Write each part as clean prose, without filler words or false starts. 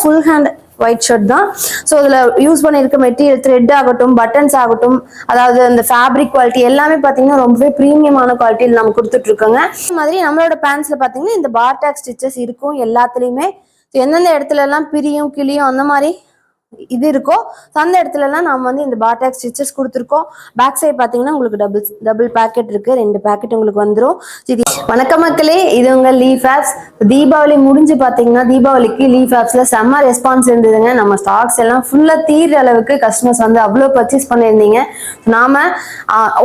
Full hand white shirt தான். So இதுல use பண்ணிருக்க மெட்டீரியல் த்ரெட் ஆகட்டும், பட்டன்ஸ் ஆகட்டும், அதாவது அந்த ஃபேப்ரிக் குவாலிட்டி எல்லாமே பாத்தீங்கன்னா ரொம்பவே பிரீமியமான குவாலிட்டியில் நம்ம கொடுத்துட்டு இருக்கோங்க. இந்த மாதிரி நம்மளோட பேண்ட்ஸ்ல பாத்தீங்கன்னா இந்த பார் டாக் ஸ்டிச்சஸ் இருக்கும் எல்லாத்துலயுமே. எந்தெந்த இடத்துல எல்லாம் பிரியும் கிளியும் அந்த மாதிரி இது இருக்கோ அந்த இடத்துல எல்லாம் நாம வந்து இந்த பார் டாக் ஸ்டிச்சஸ் கொடுத்துருக்கோம். பேக் சைடு பாத்தீங்கன்னா உங்களுக்கு டபுள் பேக்கெட் இருக்கு, 2 பேக்கெட் உங்களுக்கு வந்துடும். வணக்கம் மக்களே, இது உங்க லீஃப் ஆப்ஸ். தீபாவளி முடிஞ்சு பாத்தீங்கன்னா தீபாவளிக்கு லீஃப் ஆப்ஸ்ல செம்ம ரெஸ்பான்ஸ் இருந்ததுங்க. நம்ம ஸ்டாக்ஸ் எல்லாம் ஃபுல்லா தீர்ற அளவுக்கு கஸ்டமர்ஸ் வந்து அவ்வளோ பர்ச்சேஸ் பண்ணியிருந்தீங்க. நாம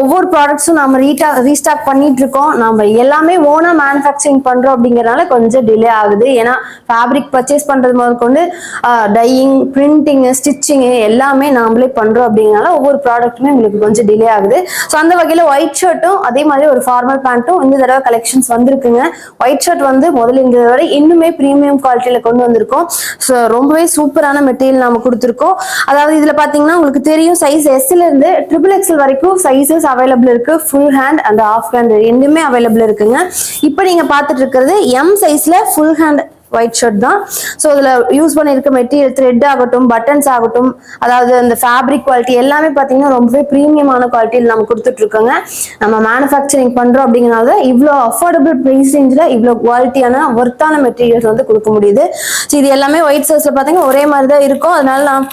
ஒவ்வொரு ப்ராடக்ட்ஸும் நம்ம ரீஸ்டாக் பண்ணிட்டு இருக்கோம். நம்ம எல்லாமே ஓனா மேனுஃபேக்சரிங் பண்றோம் அப்படிங்கறதுனால கொஞ்சம் டிலே ஆகுது. ஏன்னா ஃபேப்ரிக் பர்ச்சேஸ் பண்றது முதற்கொண்டு டையிங், பிரிண்டிங், ஸ்டிச்சிங் எல்லாமே நாமளே பண்றோம் அப்படிங்கறனால ஒவ்வொரு ப்ராடக்ட்டுமே உங்களுக்கு கொஞ்சம் டிலே ஆகுது. ஸோ அந்த வகையில ஒயிட் ஷர்ட்டும் அதே மாதிரி ஒரு ஃபார்மல் பேண்ட்டும் இந்த தடவை கலெக்ஷன்ஸ் வந்திருக்குங்க. ஒயிட் ஷர்ட் வந்து முதல்ல இந்த தடவை இன்னுமே பிரீமியம் குவாலிட்டியில கொண்டு வந்திருக்கோம். ஸோ ரொம்பவே சூப்பரான மெட்டீரியல் நாம கொடுத்துருக்கோம். அதாவது இதுல பாத்தீங்கன்னா உங்களுக்கு தெரியும் சைஸ் எஸ்ல இருந்து XXL வரைக்கும் சைசஸ் அவைலபிள் இருக்கு. Full hand and half hand ரெண்டுமே அவைலபிள் இருக்குங்க. இப்போ நீங்க பாத்துட்டு இருக்கிறது எம் சைஸ்ல ஃபுல் ஹேண்ட் ஒயிட் ஷர்ட் தான். ஸோ இதுல யூஸ் பண்ணிருக்க மெட்டீரியல் த்ரெட் ஆகட்டும், பட்டன்ஸ் ஆகட்டும், அதாவது அந்த ஃபேப்ரிக் குவாலிட்டி எல்லாமே பாத்தீங்கன்னா ரொம்பவே பிரீமியமான குவாலிட்டியில் நம்ம கொடுத்துட்டு இருக்கோங்க. நம்ம மேனுஃபேக்சரிங் பண்றோம் அப்படிங்கறத இவ்வளோ அஃபோர்டபுள் பிரைஸ் ரேஞ்சில் இவ்வளோ குவாலிட்டியான ஒர்த்தான மெட்டீரியல்ஸ் வந்து கொடுக்க முடியுது. ஸோ இது எல்லாமே ஒயிட் சைஸ்ல பாத்தீங்கன்னா ஒரே மாதிரி தான் இருக்கும். அதனால நான்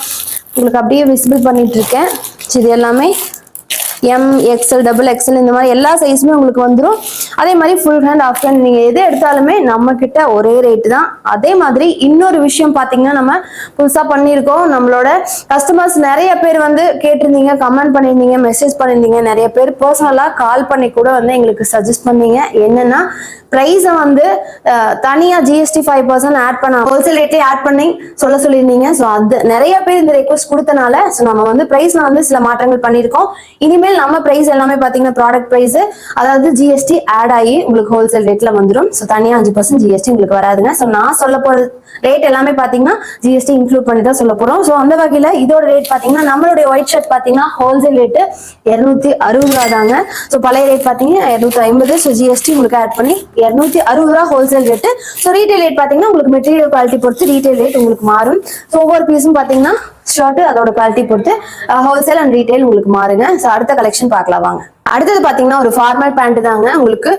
உங்களுக்கு அப்படியே விசிபிள் பண்ணிட்டு இருக்கேன். ஸோ இது எல்லாமே XL, XXL இந்த மாதிரி எல்லா சைஸுமே உங்களுக்கு வந்துடும். அதே மாதிரி ஃபுல் ஹேண்ட், ஆஃப் ஹேண்ட் நீங்க எது எடுத்தாலுமே நம்ம கிட்ட ஒரே ரேட்டு தான். அதே மாதிரி இன்னொரு விஷயம் பாத்தீங்கன்னா நம்ம புதுசா பண்ணியிருக்கோம். நம்மளோட கஸ்டமர்ஸ் நிறைய பேர் வந்து கேட்டிருந்தீங்க, கமெண்ட் பண்ணியிருந்தீங்க, மெசேஜ் பண்ணியிருந்தீங்க. நிறைய பேர் பர்சனலா கால் பண்ணி கூட வந்து எங்களுக்கு சஜஸ்ட் பண்ணீங்க. என்னன்னா பிரைஸை வந்து தனியா GST 5% ஆட் பண்ண ஹோல்சேல் ரேட்லேயே ஆட் பண்ணி சொல்லியிருந்தீங்க. ஸோ அது நிறைய பேர் இந்த ரெக்வஸ்ட் கொடுத்தனால ஸோ நம்ம வந்து பிரைஸ்ல வந்து சில மாற்றங்கள் பண்ணியிருக்கோம். இனிமேல் நம்ம பிரைஸ் எல்லாமே பாத்தீங்கன்னா ப்ராடக்ட் பிரைஸ் அதாவது GST ஆட் ஆகி உங்களுக்கு ஹோல்சேல் ரேட்ல வந்துடும். ஸோ தனியா 5% GST உங்களுக்கு வராதுங்க. ஸோ நான் சொல்ல போற ரேட் எல்லாமே பாத்தீங்கன்னா GST இன்க்ளூட் பண்ணி தான் சொல்ல போறோம். ஸோ அந்த வகையில இதோட ரேட் பாத்தீங்கன்னா நம்மளுடைய ஒயிட் ஷர்ட் பாத்தீங்கன்னா ஹோல்சேல் ரேட்டு 260 தாங்க. ஸோ பழைய ரேட் பாத்தீங்கன்னா 250. ஸோ GST உங்களுக்கு ஆட் பண்ணி 260 wholesale rate. So retail rate பாத்தீங்கன்னா உங்களுக்கு மெட்டீரியல் குவாலிட்டி பொறுத்து ரீட்டைல் ரேட் உங்களுக்கு மாறும். ஸோ ஒவ்வொரு பீஸும் பாத்தீங்கன்னா ஷர்ட் அதோட குவாலிட்டி பொறுத்து ஹோல்சேல் அண்ட் ரீட்டைல் உங்களுக்கு மாறுங்க. ஸோ அடுத்த கலெக்ஷன் பார்க்கலாம் வாங்க. அடுத்தது பாத்தீங்கன்னா ஒரு ஃபார்மல் பேண்ட் தாங்க. உங்களுக்கு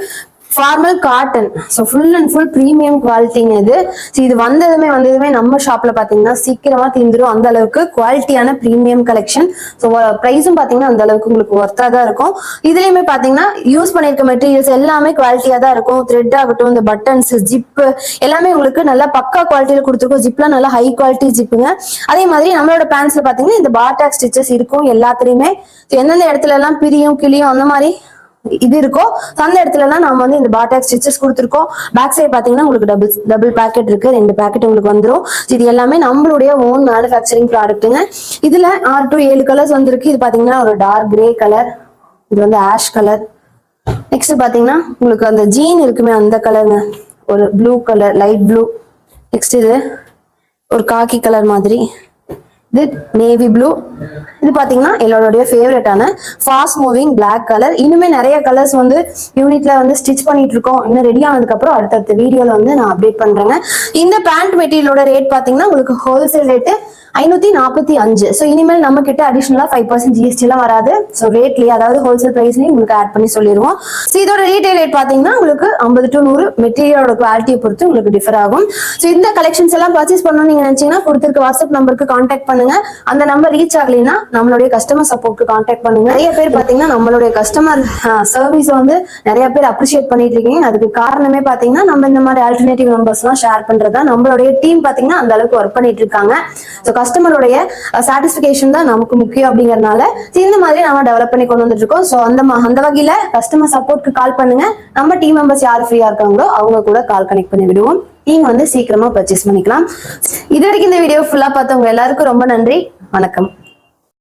formal cotton. So full and full premium குவாலிட்டிங்க இது. ஸோ இது வந்ததுமே நம்ம ஷாப்ல பாத்தீங்கன்னா சீக்கிரமா தீந்துரும். அந்த அளவுக்கு குவாலிட்டியான ப்ரீமியம் கலெக்ஷன். ஸோ ப்ரைஸும் பாத்தீங்கன்னா அந்த அளவுக்கு உங்களுக்கு ஒர்த்தா தான் இருக்கும். இதுலயுமே பாத்தீங்கன்னா யூஸ் பண்ணிருக்க மெட்டீரியல்ஸ் எல்லாமே குவாலிட்டியா தான் இருக்கும். த்ரெட் ஆகட்டும், இந்த பட்டன்ஸ், ஜிப்பு எல்லாமே உங்களுக்கு நல்லா பக்கா குவாலிட்டியில கொடுத்துருக்கோம். ஜிப்லாம் நல்லா ஹை குவாலிட்டி ஜிப்புங்க. அதே மாதிரி நம்மளோட பேண்ட்ஸ்ல பாத்தீங்கன்னா இந்த பார் டாக் ஸ்டிச்சஸ் இருக்கும் எல்லாத்துலயுமே. எந்தெந்த இடத்துல எல்லாம் பிரியும் கிளியும் அந்த மாதிரி இது இருக்கோ அந்த இடத்துல எல்லாம் நாம வந்து இந்த பார் டாக் ஸ்டிச்சஸ் கொடுத்துருக்கோம். பேக் சைடு பாத்தீங்கன்னா உங்களுக்கு டபுள் பேக்கெட் இருக்கு, 2 பேக்கெட் உங்களுக்கு வந்துடும். இது எல்லாமே நம்மளுடைய ஓன் மேனுஃபேக்சரிங் ப்ராடக்ட்டுங்க. இதுல 6 to 7 கலர்ஸ் வந்திருக்கு. இது பாத்தீங்கன்னா ஒரு டார்க் கிரே கலர், இது வந்து ஆஷ் கலர். நெக்ஸ்ட் பாத்தீங்கன்னா உங்களுக்கு அந்த ஜீன் இருக்குமே அந்த கலருங்க, ஒரு blue colour, light blue. Next இது ஒரு காக்கி கலர் மாதிரி, இது நேவி ப்ளூ. இது பாத்தீங்கன்னா எல்லாரோடைய ஃபேவரட்டான ஃபாஸ்ட் மூவிங் பிளாக் கலர். இன்னுமே நிறைய கலர்ஸ் வந்து யூனிட்ல வந்து ஸ்டிச் பண்ணிட்டு இருக்கோம். இன்னும் ரெடி ஆனதுக்கு அப்புறம் அடுத்தடுத்த வீடியோல வந்து நான் அப்டேட் பண்றேங்க. இந்த பேண்ட் மெட்டீரியலோட ரேட் பாத்தீங்கன்னா உங்களுக்கு ஹோல்சேல் ரேட்டு 545. ஸோ இனிமேல் நம்ம கிட்ட அடிஷனலா 5% GST எல்லாம் வராது. ஸோ ரேட்லயே அதாவது ஹோல்சேல் பிரைஸ்லயும் உங்களுக்கு ஆட் பண்ணி சொல்லிடுவோம். ஸோ இதோட ரீட்டைல் ரேட் பாத்தீங்கன்னா உங்களுக்கு 50 to 100 மெட்டீரியலோட குவாலிட்டியை பொறுத்து உங்களுக்கு டிஃபர் ஆகும். ஸோ இந்த கலெக்ஷன்ஸ் எல்லாம் பர்ச்சேஸ் பண்ணணும்னு நீங்க நினைச்சீங்கன்னா கொடுத்திருக்க வாட்ஸ்அப் நம்பருக்கு கான்டாக்ட் பண்ணுங்க. அந்த நம்பர் ரீச் ஆகலைன்னா நம்மளுடைய கஸ்டமர் சப்போர்ட்க்கு கான்டாக்ட் பண்ணுங்க. நிறைய பேர் பாத்தீங்கன்னா நம்மளுடைய கஸ்டமர் சர்வீஸ் வந்து நிறைய பேர் அப்ரிஷியேட் பண்ணிட்டு இருக்கீங்க. அதுக்கு காரணமே பாத்தீங்கன்னா நம்ம இந்த மாதிரி ஆல்டர்னேட்டிவ் நம்பர்ஸ் எல்லாம் ஷேர் பண்றதா நம்மளுடைய டீம் பாத்தீங்கன்னா அந்த அளவுக்கு ஒர்க் பண்ணிட்டு இருக்காங்க. ஸோ கஸ்டமருடைய சாட்டிஸ்பிகேஷன் தான் நமக்கு முக்கியம் அப்படிங்கறதுனால இந்த மாதிரி நம்ம டெவலப் பண்ணி கொண்டு வந்துட்டு இருக்கோம். ஸோ அந்த வகையில கஸ்டமர் சப்போர்ட்க்கு கால் பண்ணுங்க. நம்ம டீம் மெம்பர்ஸ் யார் ஃப்ரீயா இருக்காங்களோ அவங்க கூட கால் கனெக்ட் பண்ணி விடுவோம். நீங்க வந்து சீக்கிரமா பர்ச்சேஸ் பண்ணிக்கலாம். இது வரைக்கும் இந்த வீடியோ ஃபுல்லா பார்த்தவங்க எல்லாருக்கும் ரொம்ப நன்றி. வணக்கம்.